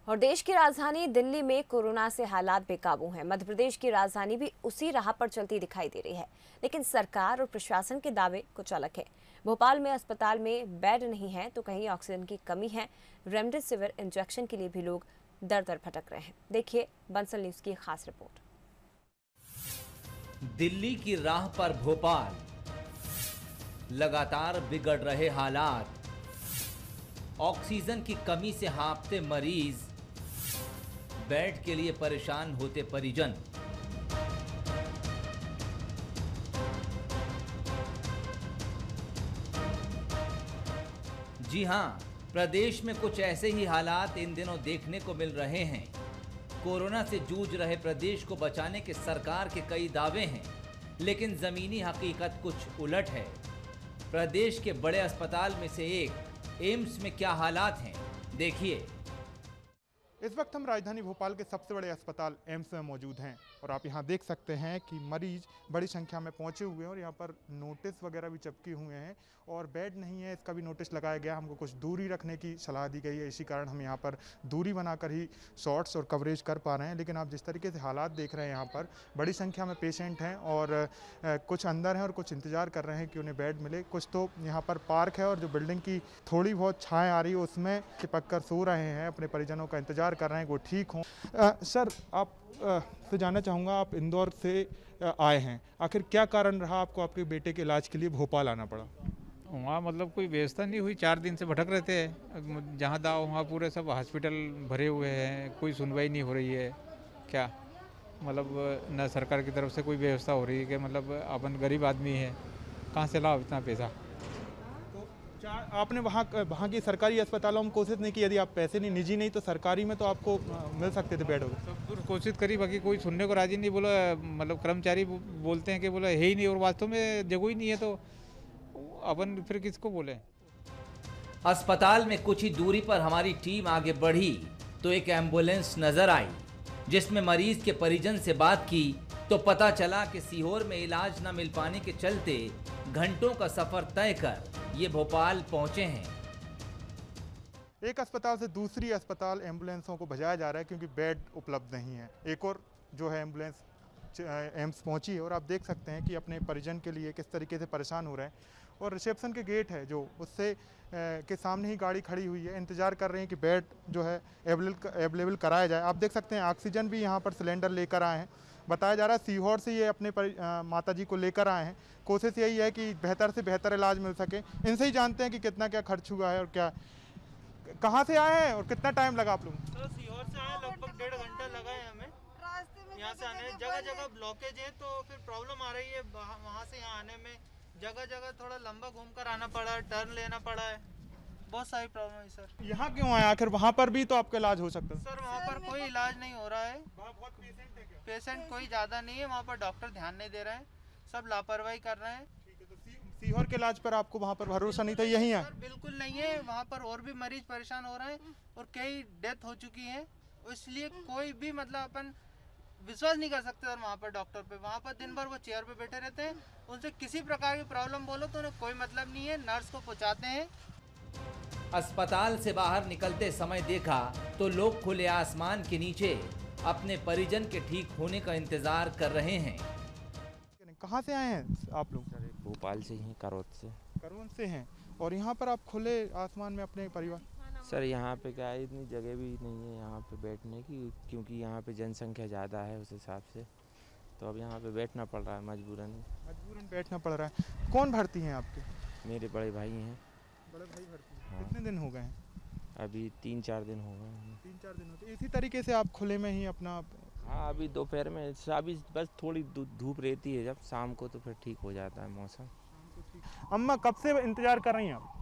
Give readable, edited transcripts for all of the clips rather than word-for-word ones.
और देश की राजधानी दिल्ली में कोरोना से हालात बेकाबू हैं। मध्य प्रदेश की राजधानी भी उसी राह पर चलती दिखाई दे रही है, लेकिन सरकार और प्रशासन के दावे कुछ अलग है। भोपाल में अस्पताल में बेड नहीं है तो कहीं ऑक्सीजन की कमी है। रेमडेसिविर इंजेक्शन के लिए भी लोग दर दर भटक रहे हैं। देखिए बंसल न्यूज की खास रिपोर्ट। दिल्ली की राह पर भोपाल, लगातार बिगड़ रहे हालात, ऑक्सीजन की कमी से हाँफते मरीज, बेड के लिए परेशान होते परिजन। जी हां, प्रदेश में कुछ ऐसे ही हालात इन दिनों देखने को मिल रहे हैं। कोरोना से जूझ रहे प्रदेश को बचाने के सरकार के कई दावे हैं, लेकिन जमीनी हकीकत कुछ उलट है। प्रदेश के बड़े अस्पताल में से एक एम्स में क्या हालात हैं, देखिए। इस वक्त हम राजधानी भोपाल के सबसे बड़े अस्पताल एम्स में मौजूद हैं और आप यहां देख सकते हैं कि मरीज बड़ी संख्या में पहुंचे हुए हैं और यहां पर नोटिस वगैरह भी चिपके हुए हैं और बेड नहीं है इसका भी नोटिस लगाया गया। हमको कुछ दूरी रखने की सलाह दी गई है, इसी कारण हम यहां पर दूरी बनाकर ही शॉट्स और कवरेज कर पा रहे हैं। लेकिन आप जिस तरीके से हालात देख रहे हैं यहाँ पर बड़ी संख्या में पेशेंट हैं और कुछ अंदर हैं और कुछ इंतज़ार कर रहे हैं कि उन्हें बेड मिले। कुछ तो यहाँ पर पार्क है और जो बिल्डिंग की थोड़ी बहुत छाएँ आ रही है उसमें चिपक कर सो रहे हैं, अपने परिजनों का इंतजार कर रहे हैं वो ठीक हों। सर, आप से जानना चाहूँगा, आप इंदौर से आए हैं, आखिर क्या कारण रहा आपको आपके बेटे के इलाज के लिए भोपाल आना पड़ा? वहाँ मतलब कोई व्यवस्था नहीं हुई, 4 दिन से भटक रहते हैं। जहाँ दाव वहाँ पूरे सब हॉस्पिटल भरे हुए हैं, कोई सुनवाई नहीं हो रही है। क्या मतलब न सरकार की तरफ से कोई व्यवस्था हो रही है कि मतलब अपन गरीब आदमी है, कहाँ से लाओ इतना पैसा। आपने वहाँ की सरकारी अस्पतालों में कोशिश नहीं की? यदि आप पैसे नहीं, निजी नहीं तो सरकारी में तो आपको मिल सकते थे बेड वगैरह। सब कोशिश करी, बाकी कोई सुनने को राजी नहीं। बोला मतलब कर्मचारी बोलते हैं कि बोला है ही नहीं और वास्तव में जगह ही नहीं है, तो अपन फिर किसको बोले। अस्पताल में कुछ ही दूरी पर हमारी टीम आगे बढ़ी तो एक एम्बुलेंस नजर आई, जिसमें मरीज के परिजन से बात की तो पता चला कि सीहोर में इलाज न मिल पाने के चलते घंटों का सफर तय कर ये भोपाल पहुंचे हैं। एक अस्पताल से दूसरी अस्पताल एम्बुलेंसों को भेजा जा रहा है क्योंकि बेड उपलब्ध नहीं है। एक और जो है एम्बुलेंस एम्स पहुंची है और आप देख सकते हैं कि अपने परिजन के लिए किस तरीके से परेशान हो रहे हैं। और रिसेप्शन के गेट है जो उससे के सामने ही गाड़ी खड़ी हुई है, इंतज़ार कर रहे हैं कि बेड जो है अवेलेबल कराया जाए। आप देख सकते हैं ऑक्सीजन भी यहाँ पर सिलेंडर लेकर आए हैं। बताया जा रहा है सीहोर से ये अपने माताजी को लेकर आए हैं। कोशिश यही है कि बेहतर से बेहतर इलाज मिल सके। इनसे ही जानते हैं कि कितना क्या खर्च हुआ है और क्या, कहाँ से आए हैं और कितना टाइम लगा आप लोग? तो सीहोर से आए, लगभग 1.5 घंटा लगा है हमें यहाँ से आने। जगह जगह ब्लॉकेज है तो फिर प्रॉब्लम आ रही है वहाँ से यहाँ आने में। जगह जगह थोड़ा लंबा घूम कर आना पड़ा है, टर्न लेना पड़ा है, बहुत सारी प्रॉब्लम है सर। यहाँ क्यों आए? आखिर वहाँ पर भी तो आपका इलाज हो सकता है। सर वहाँ पर कोई इलाज नहीं हो रहा है, पेशेंट कोई ज़्यादा नहीं है, वहाँ पर डॉक्टर ध्यान नहीं दे रहे हैं, सब लापरवाही कर रहे हैं। सीहोर के इलाज पर आपको वहाँ पर भरोसा नहीं था? यही है? बिल्कुल नहीं है, वहाँ पर और भी मरीज परेशान हो रहे हैं और कई डेथ हो चुकी है, इसलिए कोई भी मतलब अपन विश्वास नहीं कर सकते और वहाँ पर डॉक्टर पे। वहाँ पर दिन भर वो चेयर पे बैठे रहते हैं, उनसे किसी प्रकार की प्रॉब्लम बोलो तो उन्हें कोई मतलब नहीं है, नर्स को पहुँचाते हैं। अस्पताल से बाहर निकलते समय देखा तो लोग खुले आसमान के नीचे अपने परिजन के ठीक होने का इंतजार कर रहे हैं। कहाँ से आए हैं आप लोग? भोपाल से ही, करौत से। करौत से हैं और यहाँ पर आप खुले आसमान में अपने परिवार? सर यहाँ पे क्या है, इतनी जगह भी नहीं है यहाँ पे बैठने की, क्योंकि यहाँ पे जनसंख्या ज़्यादा है उस हिसाब से, तो अब यहाँ पे बैठना पड़ रहा है मजबूरन बैठना पड़ रहा है। कौन भर्ती हैं आपके? मेरे बड़े भाई हैं। बड़े भाई भर्ती हैं? हाँ। कितने दिन हो गए हैं? अभी 3-4 दिन हो गए हैं। 3-4 दिन होते। इसी तरीके से आप खुले में ही अपना? हाँ, अभी दोपहर में अभी बस थोड़ी धूप रहती है, जब शाम को तो फिर ठीक हो जाता है मौसम। अम्मा कब से इंतजार कर रही हैं आप?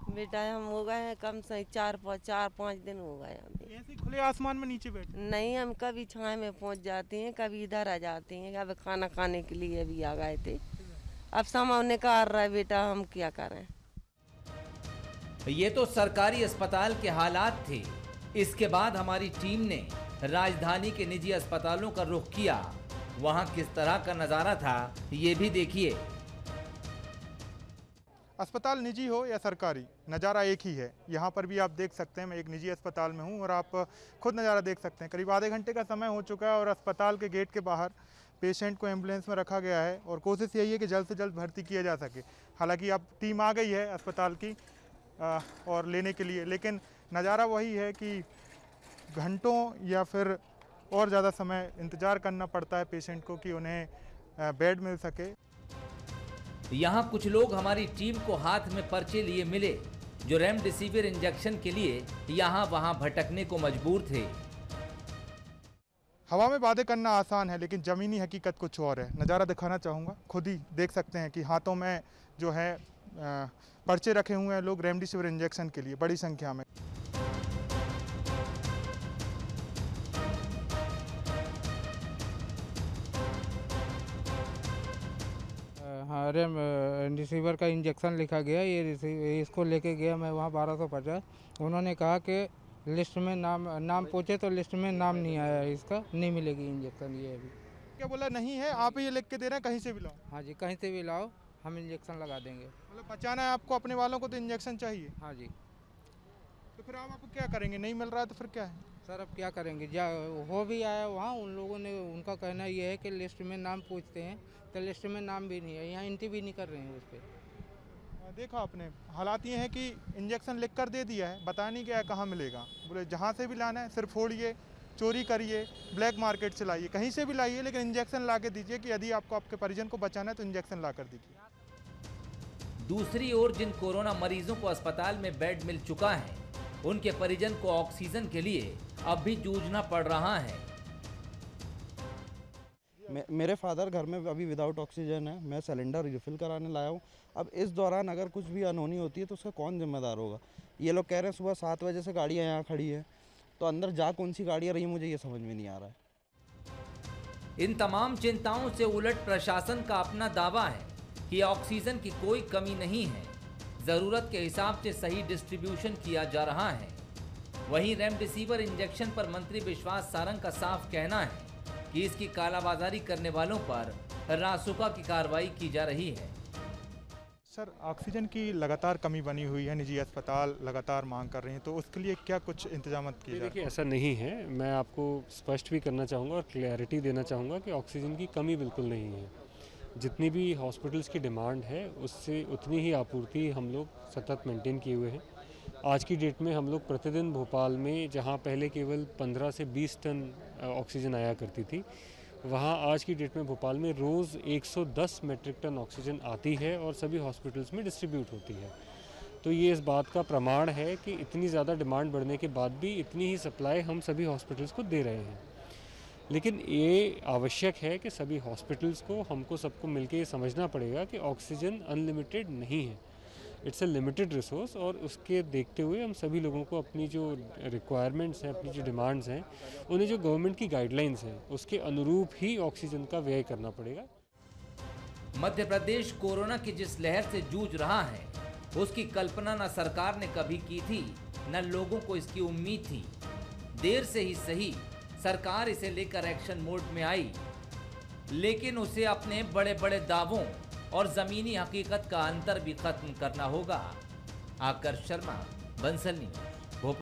बेटा हम हो गए हैं कम से 4-5 दिन हो गए हमें। ऐसे खुले आसमान में नीचे बैठे? नहीं, हम कभी छाए में पहुंच जाती हैं, कभी इधर आ जाती हैं। अब खाना खाने के लिए अभी आ गए थे, अब समय निकाल रहा है बेटा, हम क्या करें। ये तो सरकारी अस्पताल के हालात थे। इसके बाद हमारी टीम ने राजधानी के निजी अस्पतालों का रुख किया। वहां किस तरह का नजारा था ये भी देखिए। अस्पताल निजी हो या सरकारी, नज़ारा एक ही है। यहाँ पर भी आप देख सकते हैं, मैं एक निजी अस्पताल में हूँ और आप खुद नज़ारा देख सकते हैं। करीब आधे घंटे का समय हो चुका है और अस्पताल के गेट के बाहर पेशेंट को एम्बुलेंस में रखा गया है और कोशिश यही है कि जल्द से जल्द भर्ती किया जा सके। हालांकि अब टीम आ गई है अस्पताल की और लेने के लिए, लेकिन नज़ारा वही है कि घंटों या फिर और ज़्यादा समय इंतज़ार करना पड़ता है पेशेंट को कि उन्हें बेड मिल सके। यहाँ कुछ लोग हमारी टीम को हाथ में पर्चे लिए मिले जो रेमडेसिविर इंजेक्शन के लिए यहाँ वहाँ भटकने को मजबूर थे। हवा में बातें करना आसान है, लेकिन ज़मीनी हकीकत कुछ और है। नज़ारा दिखाना चाहूँगा, खुद ही देख सकते हैं कि हाथों में जो है पर्चे रखे हुए हैं लोग रेमडेसिविर इंजेक्शन के लिए बड़ी संख्या में। हाँ, रेमडेसिविर का इंजेक्शन लिखा गया, ये इसको लेके गया मैं वहाँ 1250। उन्होंने कहा कि लिस्ट में नाम पूछे तो लिस्ट में नाम नहीं आया है, इसका नहीं मिलेगी इंजेक्शन। ये अभी क्या बोला नहीं है, आप ये लिख के दे रहे हैं कहीं से भी लाओ? हाँ जी, कहीं से भी लाओ, हम इंजेक्शन लगा देंगे। मतलब बचाना है आपको अपने वालों को, तो इंजेक्शन चाहिए। हाँ जी। तो फिर आप क्या करेंगे? नहीं मिल रहा है तो फिर क्या है? सर अब क्या करेंगे, हो भी आया वहाँ, उन लोगों ने, उनका कहना ये है कि लिस्ट में नाम पूछते हैं तो लिस्ट में नाम भी नहीं है, यहाँ एंट्री भी नहीं कर रहे हैं उस पर। देखा आपने, हालात ये हैं कि इंजेक्शन लिख कर दे दिया है, बता नहीं गया कहाँ मिलेगा। बोले जहाँ से भी लाना है सिर्फ फोड़िए, चोरी करिए, ब्लैक मार्केट से लाइए, कहीं से भी लाइए, लेकिन इंजेक्शन ला के दीजिए कि यदि आपको आपके परिजन को बचाना है तो इंजेक्शन ला कर दीजिए। दूसरी ओर जिन कोरोना मरीजों को अस्पताल में बेड मिल चुका है, उनके परिजन को ऑक्सीजन के लिए अब भी जूझना पड़ रहा है। मेरे फादर घर में अभी विदाउट ऑक्सीजन है, मैं सिलेंडर रिफिल कराने लाया हूँ। अब इस दौरान अगर कुछ भी अनहोनी होती है तो उसका कौन जिम्मेदार होगा? ये लोग कह रहे हैं सुबह 7 बजे से गाड़ियाँ यहाँ खड़ी है, तो अंदर जा कौन सी गाड़ियाँ रही, मुझे ये समझ में नहीं आ रहा है। इन तमाम चिंताओं से उलट प्रशासन का अपना दावा है कि ऑक्सीजन की कोई कमी नहीं है, जरूरत के हिसाब से सही डिस्ट्रीब्यूशन किया जा रहा है। वहीं रेमडेसिविर इंजेक्शन पर मंत्री विश्वास सारंग का साफ कहना है कि इसकी कालाबाजारी करने वालों पर रासुका की कार्रवाई की जा रही है। सर, ऑक्सीजन की लगातार कमी बनी हुई है, निजी अस्पताल लगातार मांग कर रहे हैं, तो उसके लिए क्या कुछ इंतजाम किए जा रहे हैं? देखिए, ऐसा नहीं है। मैं आपको स्पष्ट भी करना चाहूँगा और क्लैरिटी देना चाहूँगा कि ऑक्सीजन की कमी बिल्कुल नहीं है। जितनी भी हॉस्पिटल्स की डिमांड है उससे उतनी ही आपूर्ति हम लोग सतत मेंटेन किए हुए हैं। आज की डेट में हम लोग प्रतिदिन भोपाल में, जहाँ पहले केवल 15 से 20 टन ऑक्सीजन आया करती थी, वहाँ आज की डेट में भोपाल में रोज़ 110 मेट्रिक टन ऑक्सीजन आती है और सभी हॉस्पिटल्स में डिस्ट्रीब्यूट होती है। तो ये इस बात का प्रमाण है कि इतनी ज़्यादा डिमांड बढ़ने के बाद भी इतनी ही सप्लाई हम सभी हॉस्पिटल्स को दे रहे हैं। लेकिन ये आवश्यक है कि सभी हॉस्पिटल्स को, हमको सबको मिलकर ये समझना पड़ेगा कि ऑक्सीजन अनलिमिटेड नहीं है, इट्स ए लिमिटेड रिसोर्स, और उसके देखते हुए हम सभी लोगों को अपनी जो रिक्वायरमेंट्स हैं, अपनी जो डिमांड्स हैं, उन्हें जो गवर्नमेंट की गाइडलाइंस हैं उसके अनुरूप ही ऑक्सीजन का व्यय करना पड़ेगा। मध्य प्रदेश कोरोना की जिस लहर से जूझ रहा है उसकी कल्पना न सरकार ने कभी की थी, न लोगों को इसकी उम्मीद थी। देर से ही सही सरकार इसे लेकर एक्शन मोड में आई, लेकिन उसे अपने बड़े बड़े दावों और जमीनी हकीकत का अंतर भी खत्म करना होगा। आकर शर्मा, बंसल न्यूज।